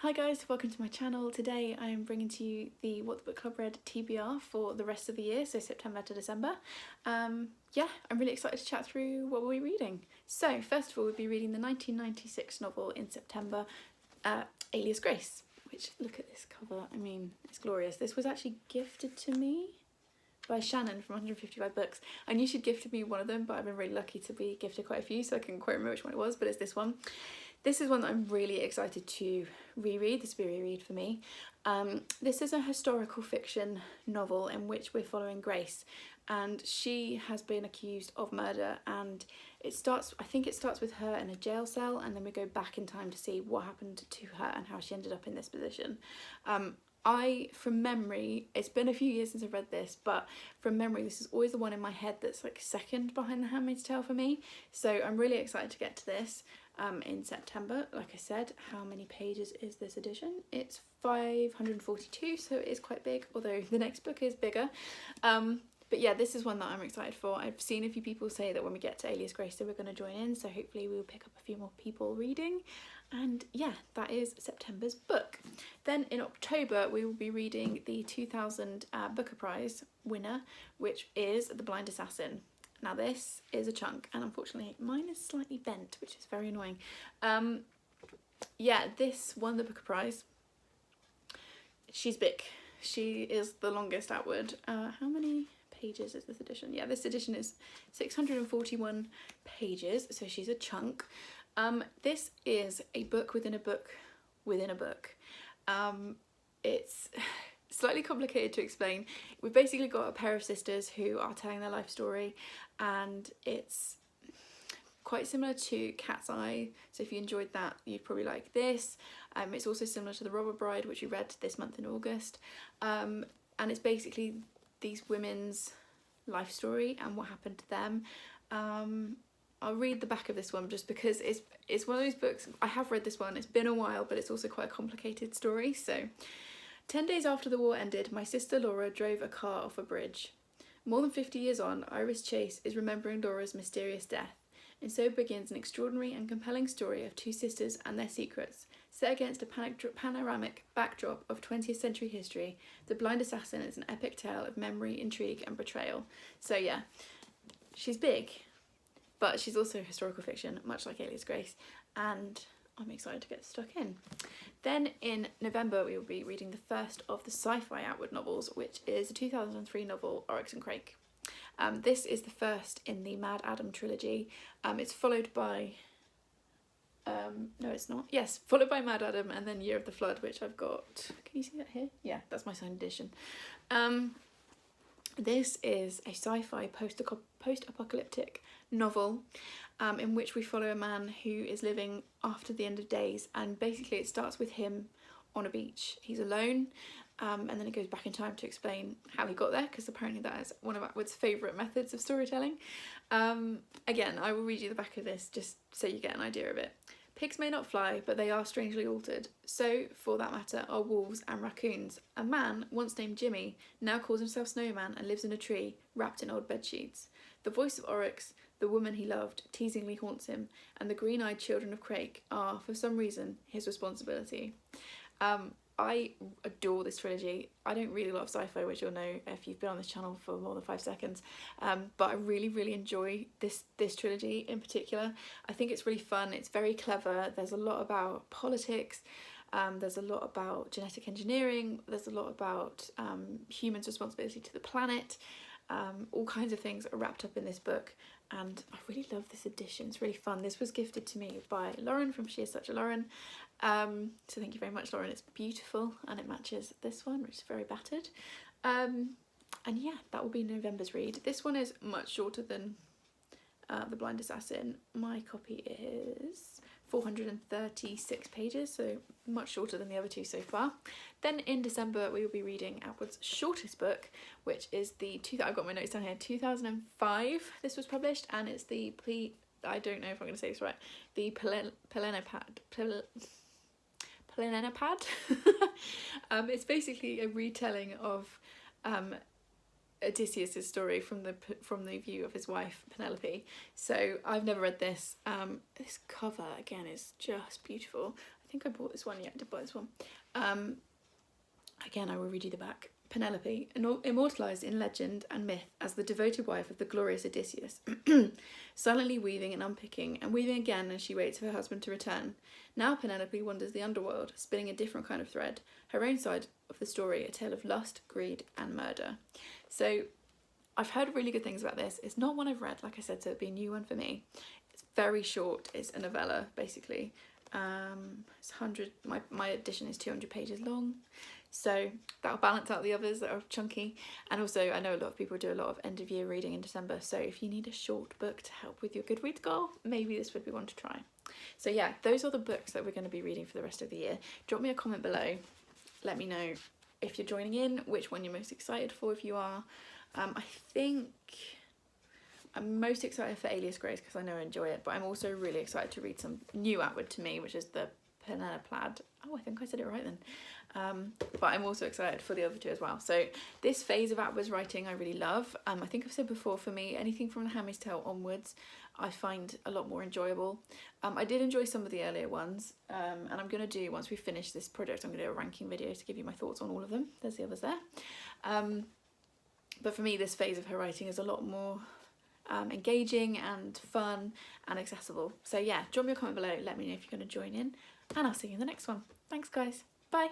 Hi guys, welcome to my channel. Today I am bringing to you the What the Book Club read TBR for the rest of the year, so September to December. Yeah, I'm really excited to chat through what we're reading. So first of all, we'll be reading the 1996 novel in September, Alias Grace, which, look at this cover, I mean, it's glorious. This was actually gifted to me by Shannon from 155 Books. I knew she'd gifted me one of them, but I've been really lucky to be gifted quite a few, so I can quite remember which one it was, but it's this one. This is one that I'm really excited to reread. This will be a reread for me. This is a historical fiction novel in which we're following Grace, and she has been accused of murder, and I think it starts with her in a jail cell, and then we go back in time to see what happened to her and how she ended up in this position. From memory, it's been a few years since I've read this, but from memory this is always the one in my head that's like second behind The Handmaid's Tale for me, so I'm really excited to get to this in September. Like I said, how many pages is this edition? It's 542, so it is quite big, although the next book is bigger. But yeah, this is one that I'm excited for. I've seen a few people say that when we get to Alias Grace that we're going to join in, so hopefully we'll pick up a few more people reading. And yeah, that is September's book. Then in October we will be reading the 2000 Booker Prize winner, which is The Blind Assassin. Now this is a chunk, and unfortunately mine is slightly bent, which is very annoying. Yeah, this won the Booker Prize. She's big. She is the longest outward. How many pages is this edition? Yeah, this edition is 641 pages, so she's a chunk. This is a book within a book within a book. It's slightly complicated to explain. We've basically got a pair of sisters who are telling their life story, and it's quite similar to Cat's Eye, so if you enjoyed that you'd probably like this. It's also similar to The Robber Bride, which we read this month in August, and it's basically these women's life story and what happened to them. I'll read the back of this one just because it's one of those books. I have read this one, it's been a while, but it's also quite a complicated story. So 10 days after the war ended, my sister Laura drove a car off a bridge. More than 50 years on, Iris Chase is remembering Laura's mysterious death, and so begins an extraordinary and compelling story of two sisters and their secrets. Set against a panoramic backdrop of 20th century history, The Blind Assassin is an epic tale of memory, intrigue and betrayal. So yeah, she's big, but she's also historical fiction, much like Alias Grace, and I'm excited to get stuck in. Then in November we will be reading the first of the sci-fi outward novels, which is a 2003 novel, Oryx Crake. This is the first in the Mad Adam trilogy. It's followed by no it's not, yes, followed by Mad Adam and then Year of the Flood, which I've got, can you see that here? Yeah, that's my signed edition. This is a sci-fi post-apocalyptic novel in which we follow a man who is living after the end of days, and basically it starts with him on a beach. He's alone, and then it goes back in time to explain how he got there, because apparently that is one of Atwood's favourite methods of storytelling. Again, I will read you the back of this just so you get an idea of it. Pigs may not fly, but they are strangely altered. So, for that matter, are wolves and raccoons. A man, once named Jimmy, now calls himself Snowman and lives in a tree, wrapped in old bedsheets. The voice of Oryx, the woman he loved, teasingly haunts him, and the green-eyed children of Crake are, for some reason, his responsibility. I adore this trilogy. I don't read a lot of sci-fi, which you'll know if you've been on this channel for more than 5 seconds, but I really enjoy this trilogy in particular. I think it's really fun, it's very clever, there's a lot about politics, there's a lot about genetic engineering, there's a lot about humans' responsibility to the planet. All kinds of things are wrapped up in this book, and I really love this edition. It's really fun. This was gifted to me by Lauren from She Is Such a Lauren, so thank you very much, Lauren. It's beautiful and it matches this one, which is very battered. And yeah, that will be November's read. This one is much shorter than The Blind Assassin. My copy is 436 pages, so much shorter than the other two so far. Then in December we will be reading Atwood's shortest book, which is I've got my notes down here, 2005 this was published, and it's the I don't know if I'm going to say this right, the Penelopiad. It's basically a retelling of Odysseus' story from the view of his wife Penelope. So I've never read this. This cover again is just beautiful. I think I bought this one. Yeah, I did buy this one. Again, I will read you the back. Penelope, immortalised in legend and myth as the devoted wife of the glorious Odysseus, silently weaving and unpicking and weaving again as she waits for her husband to return. Now Penelope wanders the underworld, spinning a different kind of thread, her own side of the story, a tale of lust, greed and murder. So I've heard really good things about this. It's not one I've read, like I said, so it'd be a new one for me. It's very short. It's a novella, basically. It's 100, my edition is 200 pages long. So that'll balance out the others that are chunky. And also I know a lot of people do a lot of end of year reading in December. So if you need a short book to help with your Goodreads goal, maybe this would be one to try. So yeah, those are the books that we're going to be reading for the rest of the year. Drop me a comment below. Let me know if you're joining in, which one you're most excited for if you are. I think I'm most excited for Alias Grace because I know I enjoy it, but I'm also really excited to read some new outward to me, which is the Penelopiad. Oh, I think I said it right then. But I'm also excited for the other two as well. So this phase of outwards writing I really love. I think I've said before, for me, anything from The Handmaid's Tale onwards I find a lot more enjoyable. I did enjoy some of the earlier ones, and I'm going to do, once we finish this project, I'm going to do a ranking video to give you my thoughts on all of them. There's the others there. But for me, this phase of her writing is a lot more engaging and fun and accessible. So yeah, drop me a comment below, let me know if you're going to join in, and I'll see you in the next one. Thanks guys, bye.